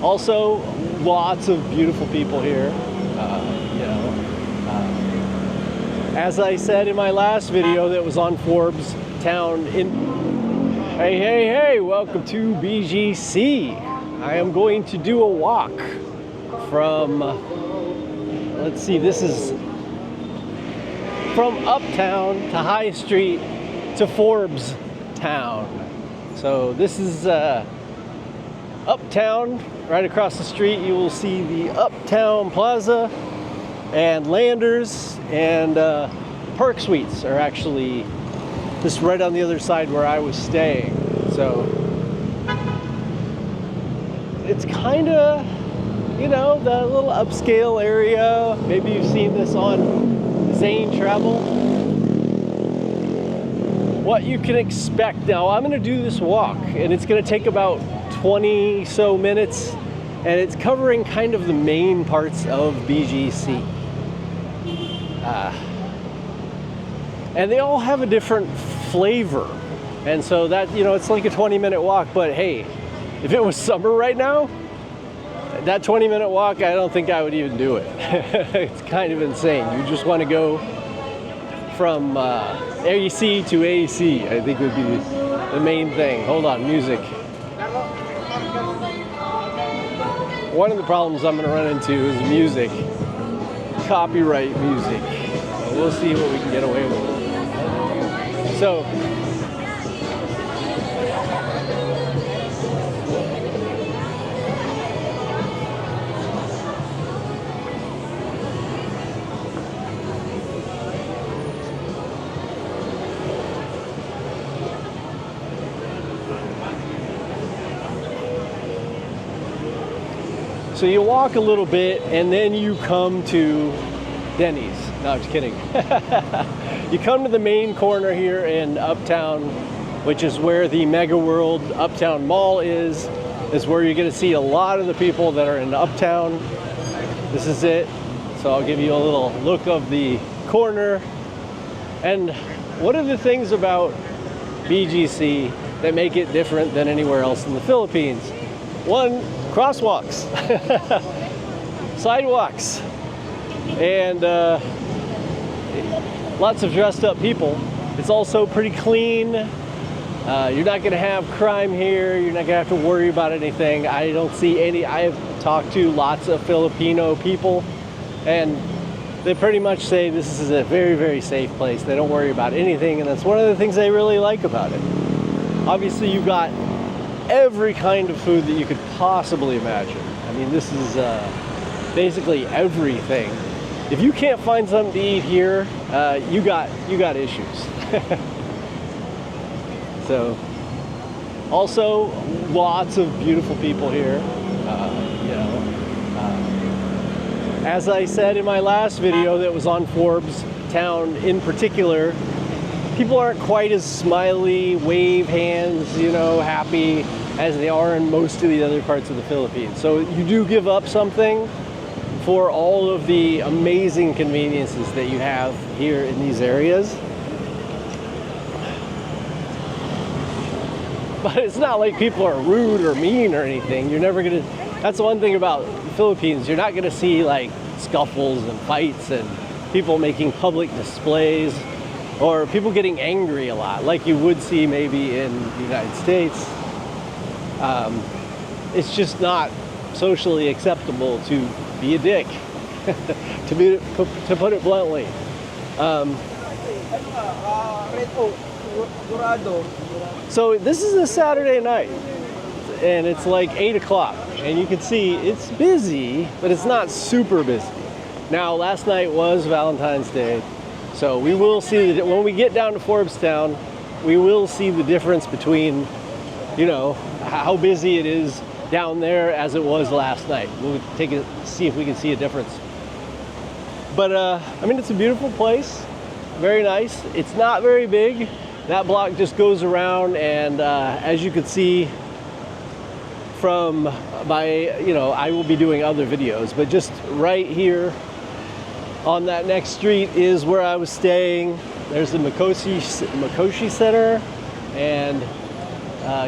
Also, lots of beautiful people here. As I said in my last video that was on Forbes Town Hey, welcome to BGC. I am going to do a walk from, let's see, this is from Uptown to High Street to Forbes Town. So this is Uptown. Right across the street you will see the Uptown Plaza and Landers, and Park Suites are actually just right on the other side where I was staying. So it's kind of, you know, the little upscale area. Maybe you've seen this on Zane Travel. What you can expect. Now I'm going to do this walk and it's going to take about 20 so minutes, and it's covering kind of the main parts of BGC. And they all have a different flavor. And so that, you know, it's like a 20-minute walk, but hey, if it was summer right now, that 20-minute walk, I don't think I would even do it. It's kind of insane. You just want to go from AC to AC, I think would be the main thing. Hold on, music. One of the problems I'm going to run into is music. Copyright music. We'll see what we can get away with. So you walk a little bit and then you come to Denny's. No, I'm just kidding. You come to the main corner here in Uptown, which is where the Mega World Uptown Mall is. Is where you're going to see a lot of the people that are in Uptown. This is it. So I'll give you a little look of the corner. And what are the things about BGC that make it different than anywhere else in the Philippines? One, crosswalks, sidewalks, and lots of dressed up people. It's also pretty clean. You're not going to have crime here. You're not going to have to worry about anything. I don't see any. I have talked to lots of Filipino people, and they pretty much say this is a very, very safe place. They don't worry about anything, and that's one of the things they really like about it. Obviously, you've got every kind of food that you could possibly imagine. I mean, this is basically everything. If you can't find something to eat here, you got issues. So, also lots of beautiful people here. As I said in my last video that was on Forbes Town in particular, people aren't quite as smiley, wave hands, you know, happy as they are in most of the other parts of the Philippines. So you do give up something for all of the amazing conveniences that you have here in these areas. But it's not like people are rude or mean or anything. You're never gonna, that's the one thing about the Philippines, you're not gonna see like scuffles and fights and people making public displays or people getting angry a lot like you would see maybe in the United States. It's just not socially acceptable to be a dick, to put it bluntly. So this is a Saturday night, and it's like 8 o'clock, and you can see it's busy, but it's not super busy. Now, last night was Valentine's Day, so we will see that when we get down to Forbes Town, we will see the difference between, you know, how busy it is down there as it was last night. We'll see if we can see a difference. But I mean, it's a beautiful place, very nice. It's not very big. That block just goes around, and as you can see from my, you know, I will be doing other videos, but just right here on that next street is where I was staying. There's the Makoshi Center, and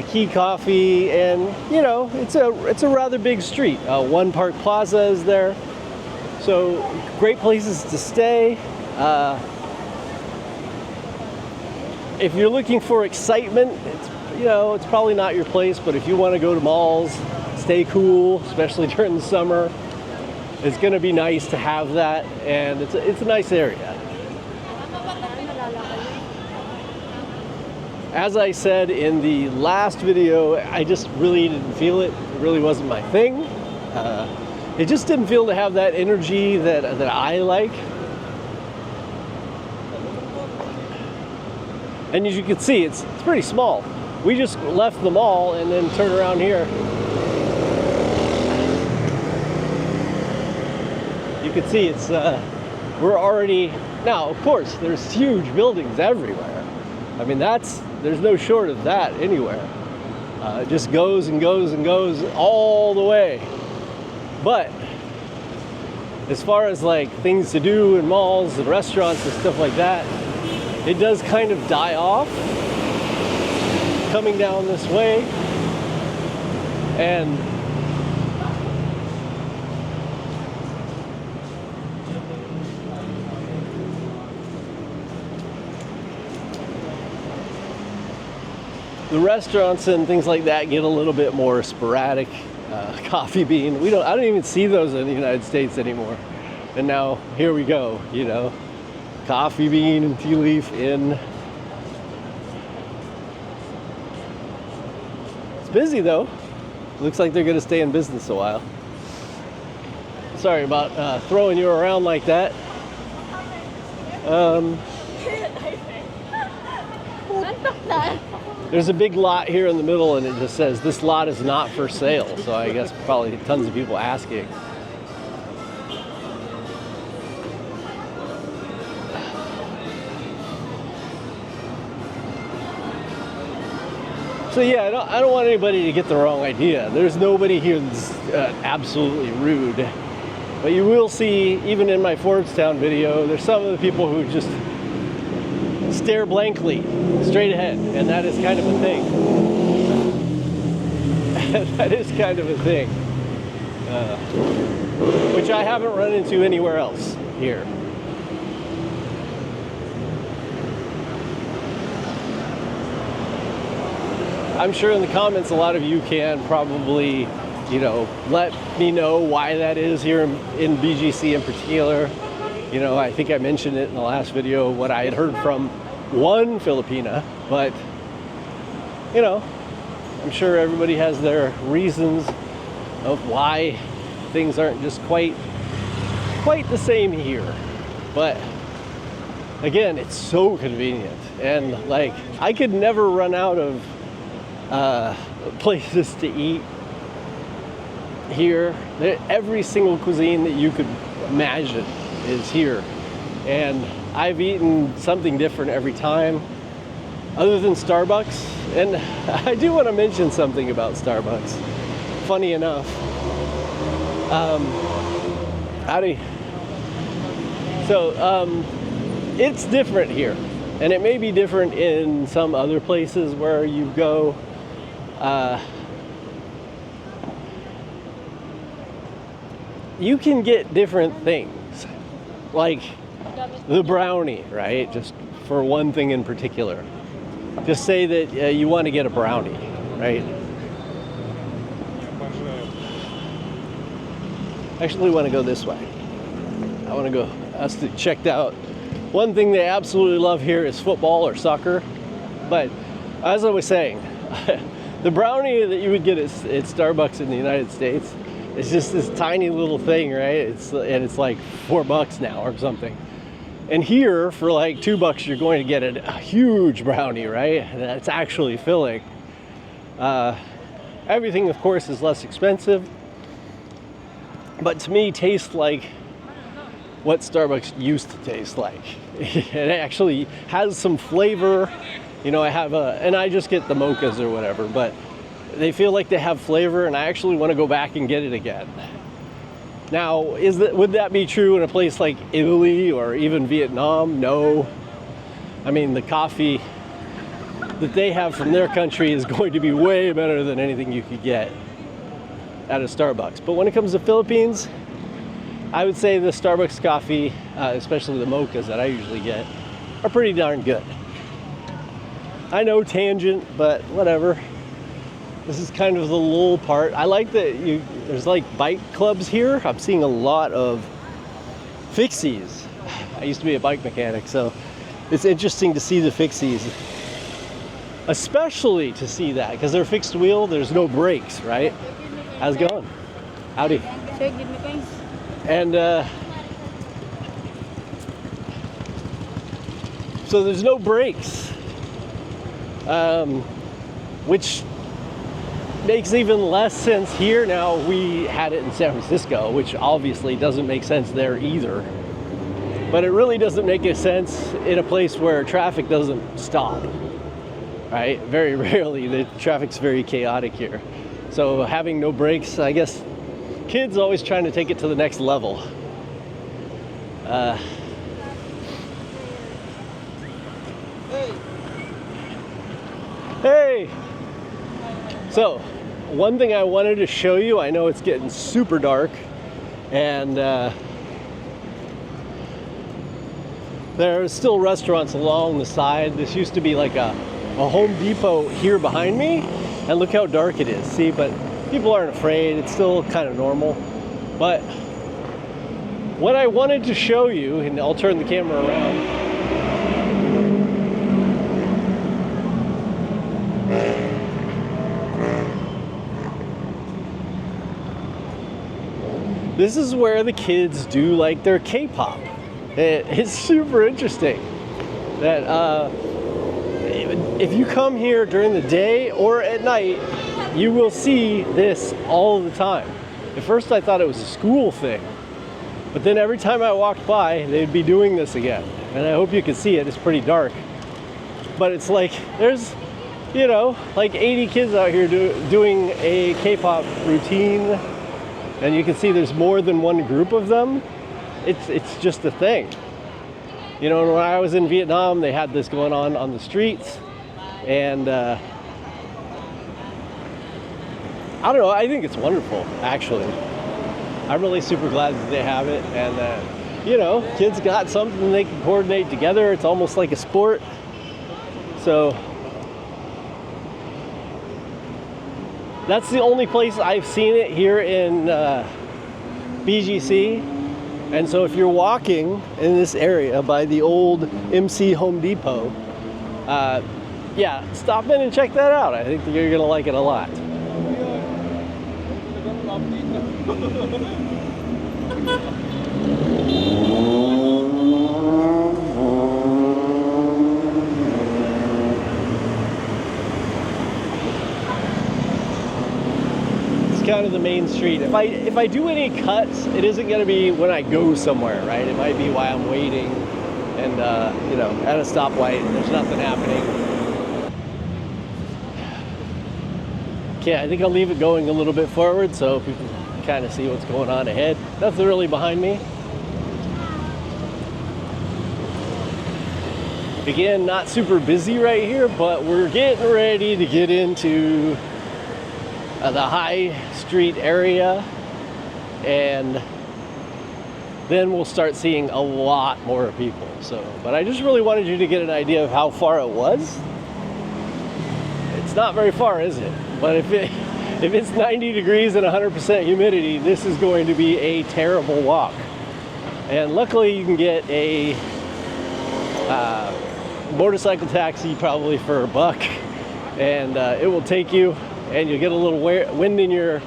Key Coffee, and you know, it's a rather big street. One Park Plaza is there, so great places to stay. If you're looking for excitement, it's probably not your place. But if you want to go to malls, stay cool, especially during the summer, it's going to be nice to have that, and it's a nice area. As I said in the last video, I just really didn't feel it. It really wasn't my thing. It just didn't feel to have that energy that I like. And as you can see, it's pretty small. We just left the mall and then turned around here. You can see it's we're already now. Of course, there's huge buildings everywhere. I mean, there's no short of that anywhere. It just goes and goes and goes all the way. But as far as like things to do in malls and restaurants and stuff like that, it does kind of die off coming down this way. And the restaurants and things like that get a little bit more sporadic. Coffee Bean, I don't even see those in the United States anymore. And now here we go, Coffee Bean and Tea Leaf in. It's busy though. Looks like they're gonna stay in business a while. Sorry about throwing you around like that. There's a big lot here in the middle, and it just says this lot is not for sale. So I guess probably tons of people asking. So yeah, I don't want anybody to get the wrong idea. There's nobody here that's absolutely rude. But you will see, even in my Forbes Town video, there's some of the people who just stare blankly, straight ahead, and that is kind of a thing. That is kind of a thing, which I haven't run into anywhere else here. I'm sure in the comments a lot of you can probably, let me know why that is here in BGC in particular. I think I mentioned it in the last video, what I had heard from one Filipina, but I'm sure everybody has their reasons of why things aren't just quite the same here. But again, it's so convenient, and like I could never run out of places to eat here. Every single cuisine that you could imagine is here, and I've eaten something different every time, other than Starbucks. And I do want to mention something about Starbucks. Funny enough, it's different here, and it may be different in some other places where you go. You can get different things, like the brownie, right? Just for one thing in particular. Just say that you want to get a brownie, right? Actually, want to go this way. I want to go. Us to checked out. One thing they absolutely love here is football or soccer. But as I was saying, the brownie that you would get at Starbucks in the United States is just this tiny little thing, right? It's like $4 now or something. And here, for like $2, you're going to get a huge brownie, right? And that's actually filling. Everything, of course, is less expensive. But to me, tastes like what Starbucks used to taste like. It actually has some flavor. I have and I just get the mochas or whatever, but they feel like they have flavor, and I actually want to go back and get it again. Now, would that be true in a place like Italy or even Vietnam? No. I mean, the coffee that they have from their country is going to be way better than anything you could get at a Starbucks. But when it comes to Philippines, I would say the Starbucks coffee, especially the mochas that I usually get, are pretty darn good. I know, tangent, but whatever. This is kind of the lull part. I like that there's like bike clubs here. I'm seeing a lot of fixies. I used to be a bike mechanic, so it's interesting to see the fixies. Especially to see that, because they're fixed wheel, there's no brakes, right? How's it going? Howdy. And so there's no brakes, which makes even less sense here. Now, we had it in San Francisco, which obviously doesn't make sense there either. But it really doesn't make a sense in a place where traffic doesn't stop, right? Very rarely. The traffic's very chaotic here. So having no brakes, I guess kids always trying to take it to the next level. Hey! So, one thing I wanted to show you, I know it's getting super dark, and there are still restaurants along the side. This used to be like a Home Depot here behind me, and look how dark it is. See, but people aren't afraid. It's still kind of normal. But what I wanted to show you, and I'll turn the camera around. This is where the kids do like their K-pop. It's super interesting that if you come here during the day or at night, you will see this all the time. At first I thought it was a school thing, but then every time I walked by, they'd be doing this again. And I hope you can see it, it's pretty dark. But it's like, there's, you know, like 80 kids out here doing a K-pop routine. And you can see there's more than one group of them. It's just a thing. You know, when I was in Vietnam, they had this going on the streets. And I don't know, I think it's wonderful, actually. I'm really super glad that they have it. And, you know, kids got something they can coordinate together. It's almost like a sport. So that's the only place I've seen it here in BGC. And so if you're walking in this area by the old MC Home Depot, yeah, stop in and check that out. I think you're gonna like it a lot. Kind of the main street. If I do any cuts, it isn't going to be when I go somewhere, right? It might be while I'm waiting and you know, at a stoplight and there's nothing happening. Okay, I think I'll leave it going a little bit forward so people can kind of see what's going on ahead. Nothing really behind me. Again, not super busy right here, but we're getting ready to get into the High Street area, and then we'll start seeing a lot more people. So, but I just really wanted you to get an idea of how far it was. It's not very far, is it? But if it's 90 degrees and 100% humidity, this is going to be a terrible walk. And luckily you can get a motorcycle taxi probably for $1, and it will take you, and you'll get a little wind in your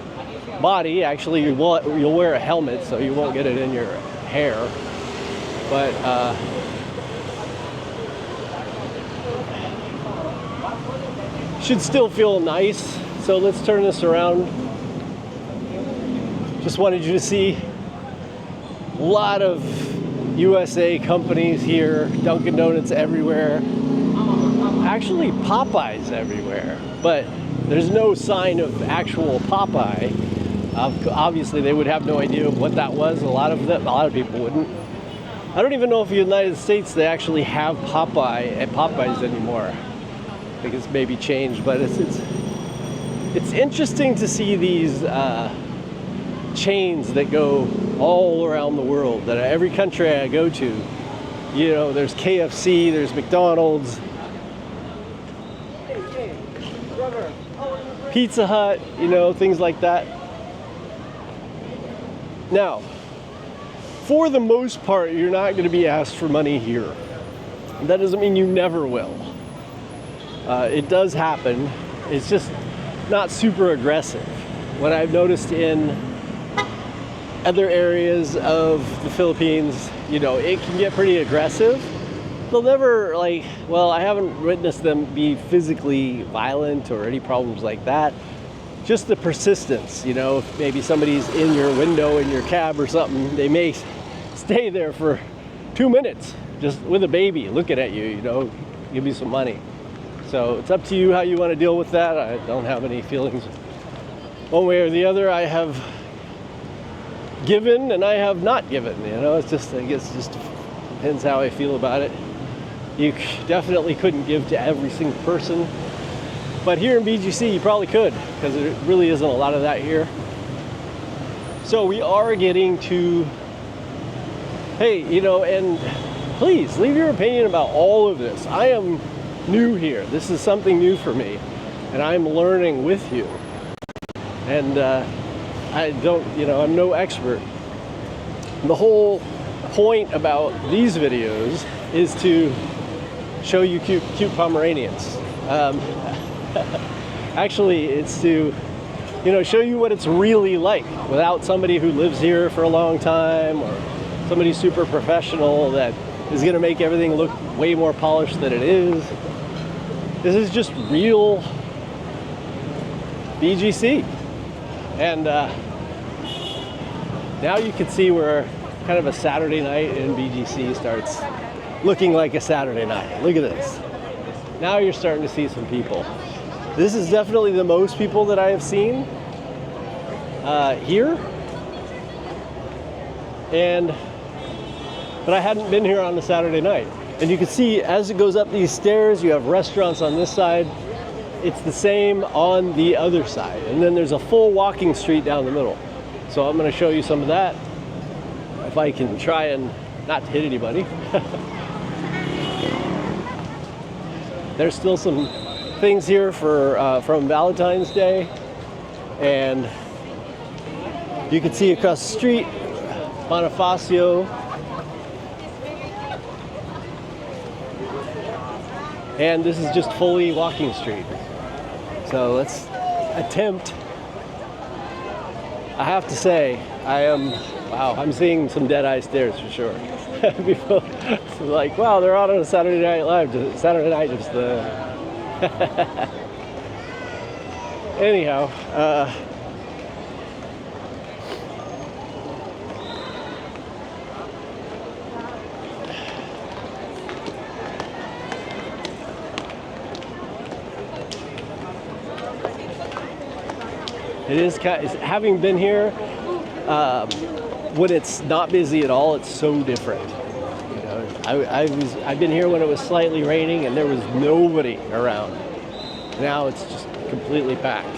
body. Actually, you'll wear a helmet, so you won't get it in your hair. But should still feel nice. So let's turn this around. Just wanted you to see a lot of USA companies here, Dunkin' Donuts everywhere. Actually, Popeyes everywhere, but there's no sign of actual Popeye. Obviously, they would have no idea of what that was. A lot of people wouldn't. I don't even know if in the United States they actually have Popeye at Popeyes anymore. think it's maybe changed, but it's interesting to see these chains that go all around the world. That every country I go to, you know, there's KFC, there's McDonald's, Pizza Hut, you know, things like that. Now, for the most part, you're not going to be asked for money here. That doesn't mean you never will. It does happen. It's just not super aggressive. What I've noticed in other areas of the Philippines, you know, it can get pretty aggressive. They'll never, like, well, I haven't witnessed them be physically violent or any problems like that. Just the persistence, you know, if maybe somebody's in your window in your cab or something, they may stay there for 2 minutes just with a baby looking at you, you know, give you some money. So it's up to you how you want to deal with that. I don't have any feelings one way or the other. I have given and I have not given, you know, it's just, I guess it just depends how I feel about it. You definitely couldn't give to every single person, but here in BGC you probably could, because there really isn't a lot of that here. So we are getting to, hey, you know, and please leave your opinion about all of this. I am new here. This is something new for me, and I'm learning with you. And I don't, you know, I'm no expert. The whole point about these videos is to show you cute Pomeranians. Actually, it's to, you know, show you what it's really like without somebody who lives here for a long time or somebody super professional that is going to make everything look way more polished than it is. This is just real BGC. And now you can see where kind of a Saturday night in BGC starts looking like a Saturday night. Look at this. Now you're starting to see some people. This is definitely the most people that I have seen here. But I hadn't been here on a Saturday night. And you can see as it goes up these stairs, you have restaurants on this side. It's the same on the other side. And then there's a full walking street down the middle. So I'm going to show you some of that, if I can try and not hit anybody. There's still some things here for from Valentine's Day. And you can see across the street, Bonifacio. And this is just fully walking street. So let's attempt. I have to say, I'm seeing some dead-eye stares for sure. People like, wow, they're out on a Saturday Night Live. Saturday night just anyhow, it is kind of, having been here, when it's not busy at all, it's so different. You know, I've been here when it was slightly raining and there was nobody around. Now it's just completely packed.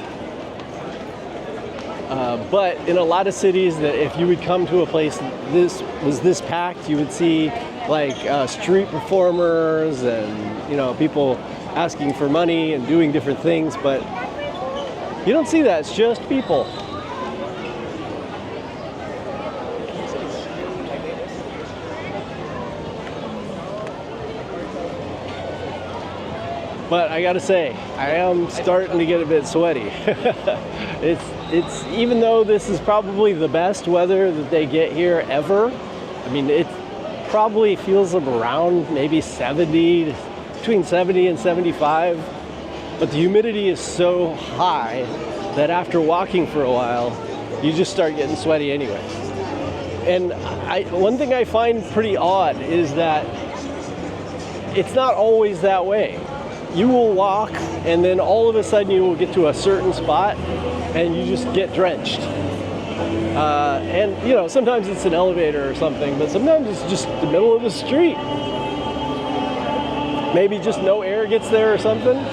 But in a lot of cities, that if you would come to a place this was this packed, you would see like street performers and, you know, people asking for money and doing different things. But you don't see that. It's just people. But I gotta say, I am starting to get a bit sweaty. It's even though this is probably the best weather that they get here ever. I mean, it probably feels around maybe 70, between 70 and 75. But the humidity is so high that after walking for a while, you just start getting sweaty anyway. And one thing I find pretty odd is that it's not always that way. You will walk and then all of a sudden you will get to a certain spot and you just get drenched. And you know, sometimes it's an elevator or something, but sometimes it's just the middle of the street. Maybe just no air gets there or something.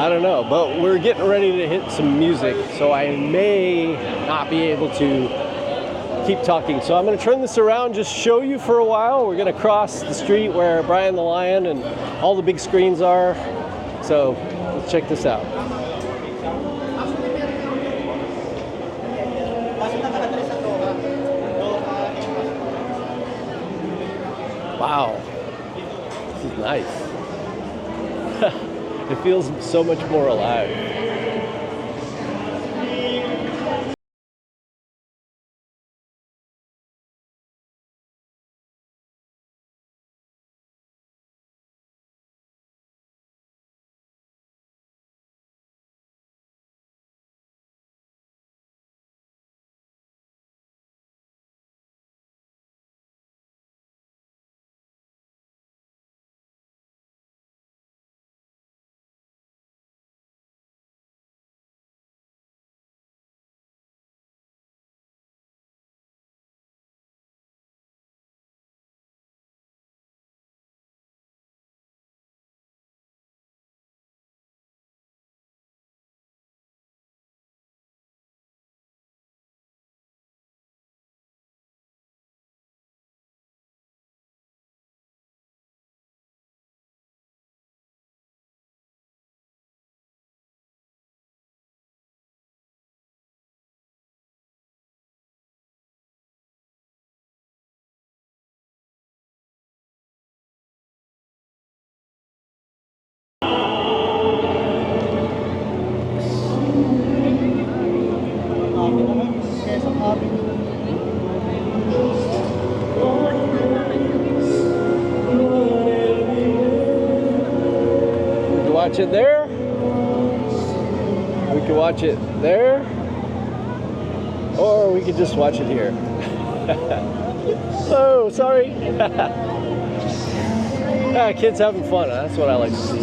I don't know, but we're getting ready to hit some music, so I may not be able to keep talking. So I'm going to turn this around, just show you for a while. We're going to cross the street where Brian the Lion and all the big screens are. So let's check this out. Wow, this is nice. It feels so much more alive. Watch it there. We could watch it there, or we could just watch it here. Oh, sorry. Kids having fun. That's what I like to see.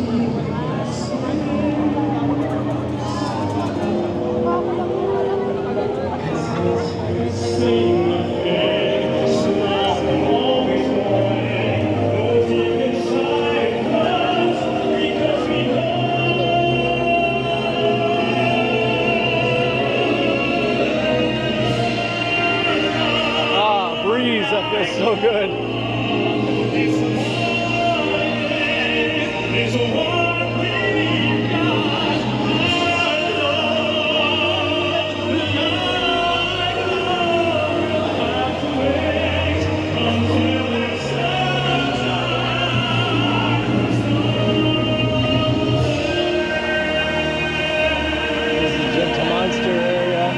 That feels so good. This is Gentle Monster area.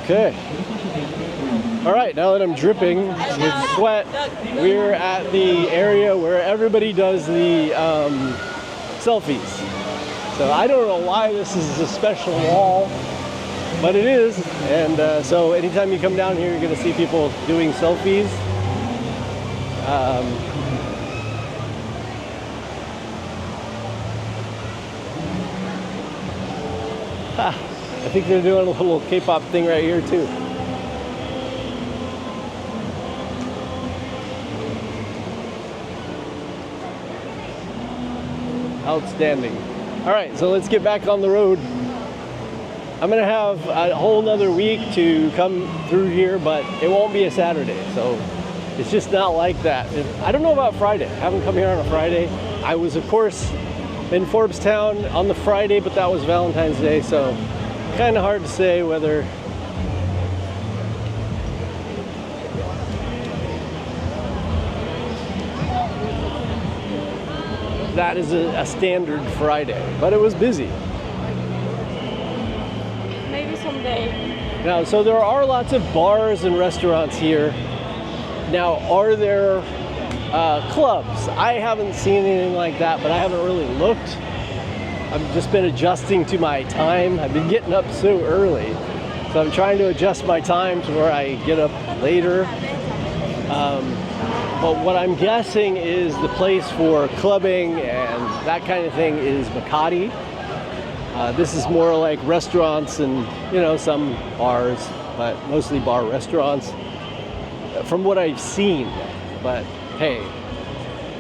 Okay. All right, now that I'm dripping with sweat, we're at the area where everybody does the selfies. So I don't know why this is a special wall, but it is. And so anytime you come down here, you're going to see people doing selfies. I think they're doing a little K-pop thing right here too. Outstanding. All right, so let's get back on the road. I'm gonna have a whole nother week to come through here, but it won't be a Saturday, so it's just not like that. I don't know about Friday. I haven't come here on a Friday. I was, of course, in Forbes Town on the Friday, but that was Valentine's Day, so kind of hard to say whether that is a standard Friday, but it was busy. Maybe someday. Now, so there are lots of bars and restaurants here. Now, are there clubs? I haven't seen anything like that, but I haven't really looked. I've just been adjusting to my time. I've been getting up so early, so I'm trying to adjust my time to where I get up later. But what I'm guessing is the place for clubbing and that kind of thing is Makati. This is more like restaurants and, you know, some bars, but mostly bar restaurants from what I've seen. But hey,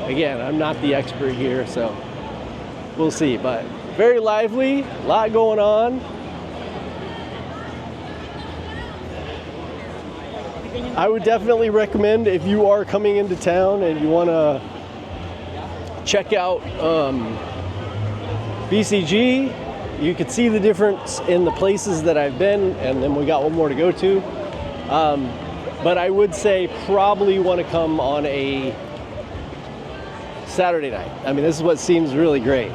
again, I'm not the expert here, so we'll see. But very lively, a lot going on. I would definitely recommend, if you are coming into town and you want to check out BCG, you could see the difference in the places that I've been, and then we got one more to go to. But I would say probably want to come on a Saturday night. I mean, this is what seems really great.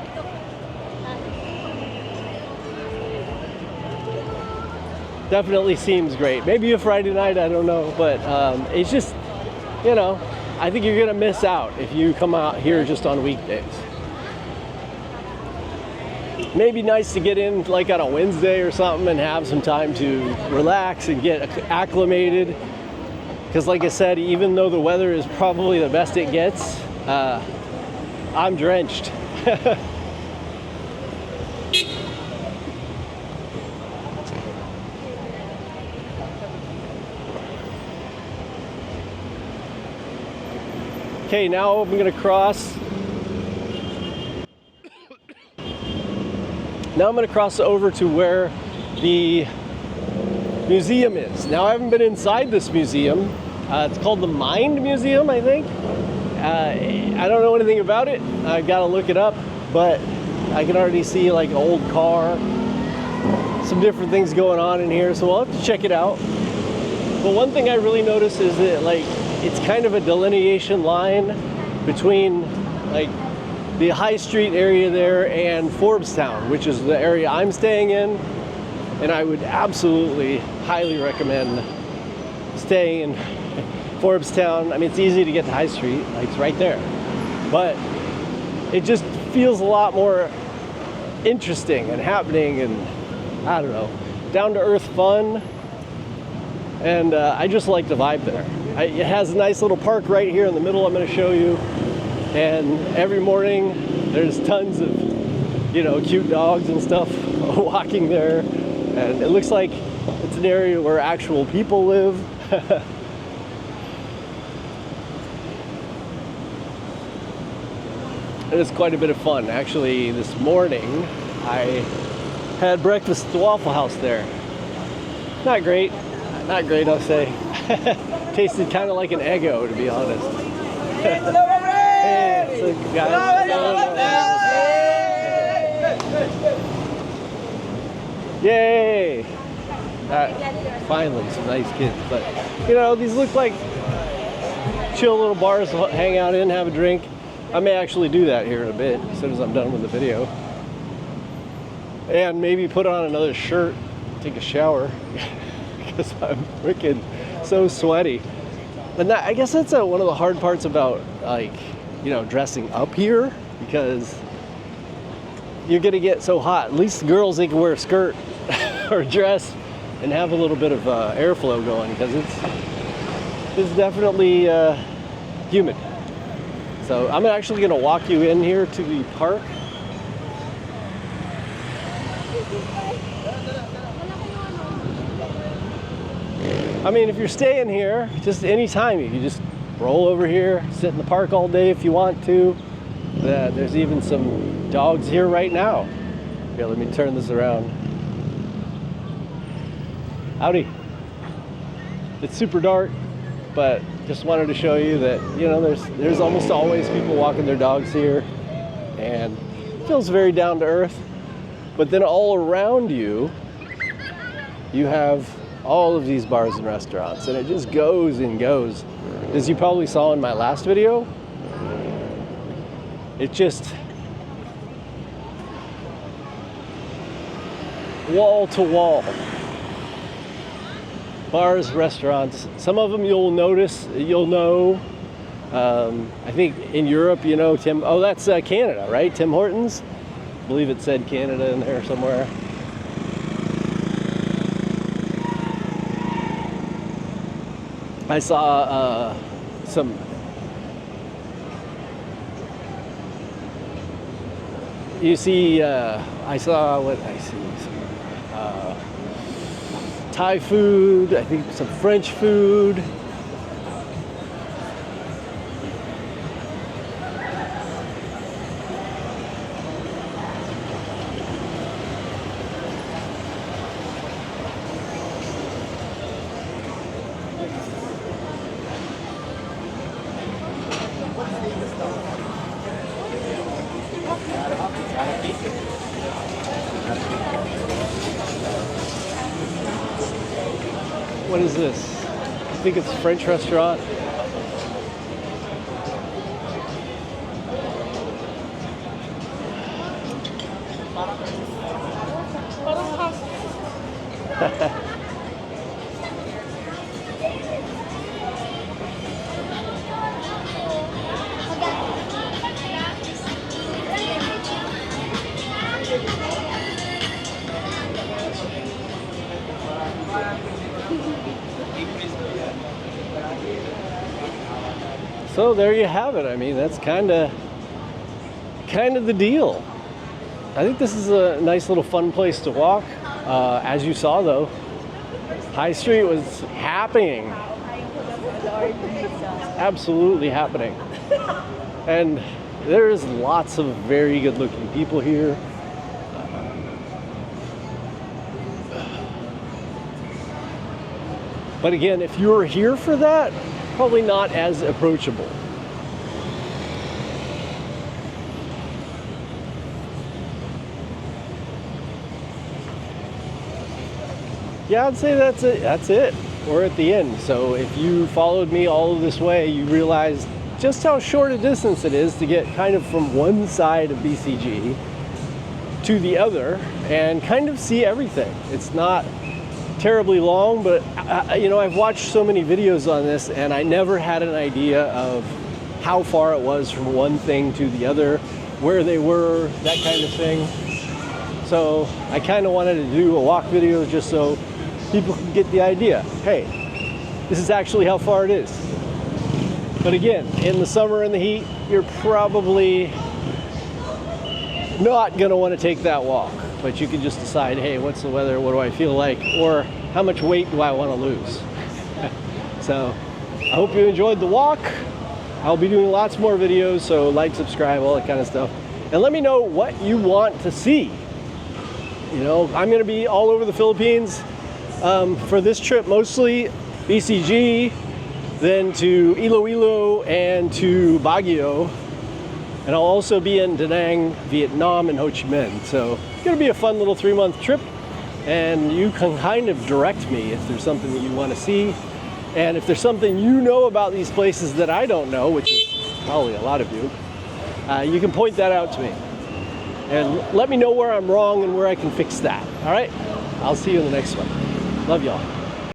Definitely seems great. Maybe a Friday night, I don't know. But it's just, you know, I think you're going to miss out if you come out here just on weekdays. Maybe nice to get in like on a Wednesday or something and have some time to relax and get acclimated. Because like I said, even though the weather is probably the best it gets, I'm drenched. Okay, now I'm gonna cross. Now I'm gonna cross over to where the museum is. Now I haven't been inside this museum. It's called the Mind Museum, I think. I don't know anything about it. I've got to look it up, but I can already see like an old car, some different things going on in here, so I'll have to check it out. But one thing I really noticed is that like it's kind of a delineation line between like the High Street area there and Forbes Town, which is the area I'm staying in, and I would absolutely highly recommend staying in Forbes Town. I mean, it's easy to get to High Street, like it's right there, but it just feels a lot more interesting and happening, and I don't know, down to earth fun, and I just like the vibe there. It has a nice little park right here in the middle I'm going to show you, and every morning there's tons of, you know, cute dogs and stuff walking there, and it looks like it's an area where actual people live. It is quite a bit of fun. Actually, this morning I had breakfast at the Waffle House there. Not great, I'll say. Tasted kind of like an Eggo, to be honest. Hey, it's a guy. Yay! Finally, some nice kids. But, you know, these look like chill little bars to hang out in, have a drink. I may actually do that here in a bit, as soon as I'm done with the video. And maybe put on another shirt, take a shower, because I'm freaking so sweaty. And that, I guess that's one of the hard parts about, like, you know, dressing up here, because you're gonna get so hot. At least girls, they can wear a skirt or a dress and have a little bit of airflow going, because it's definitely humid. So I'm actually going to walk you in here to the park. I mean, if you're staying here, just anytime, you can just roll over here, sit in the park all day if you want to. There's even some dogs here right now. Here, let me turn this around. Howdy. It's super dark, but just wanted to show you that, you know, there's almost always people walking their dogs here, and it feels very down to earth. But then all around you, you have all of these bars and restaurants, and it just goes and goes. As you probably saw in my last video, it just wall to wall. Bars, restaurants. Some of them you'll notice, you'll know. I think in Europe, you know, oh, that's Canada, right? Tim Hortons. I believe it said Canada in there somewhere. I saw some. You see, I saw what I see. Thai food, I think some French food. What is this? I think it's a French restaurant. So there you have it. I mean, that's kind of the deal. I think this is a nice little fun place to walk. As you saw, though, High Street was happening. Absolutely happening. And there's lots of very good-looking people here. But again, if you're here for that, probably not as approachable. Yeah, I'd say that's it. That's it. We're at the end. So if you followed me all of this way, you realize just how short a distance it is to get kind of from one side of BCG to the other and kind of see everything. It's not terribly long, but you know, I've watched so many videos on this and I never had an idea of how far it was from one thing to the other, where they were, that kind of thing. So I kind of wanted to do a walk video just so people can get the idea. Hey, this is actually how far it is. But again, in the summer and the heat, you're probably not going to want to take that walk. But you can just decide, hey, what's the weather? What do I feel like? Or how much weight do I want to lose? So I hope you enjoyed the walk. I'll be doing lots more videos, so like, subscribe, all that kind of stuff. And let me know what you want to see. You know, I'm going to be all over the Philippines for this trip, mostly BCG, then to Iloilo and to Baguio. And I'll also be in Da Nang, Vietnam, and Ho Chi Minh. So it's going to be a fun little 3-month trip. And you can kind of direct me if there's something that you want to see. And if there's something you know about these places that I don't know, which is probably a lot of you, you can point that out to me. And let me know where I'm wrong and where I can fix that. All right? I'll see you in the next one. Love y'all.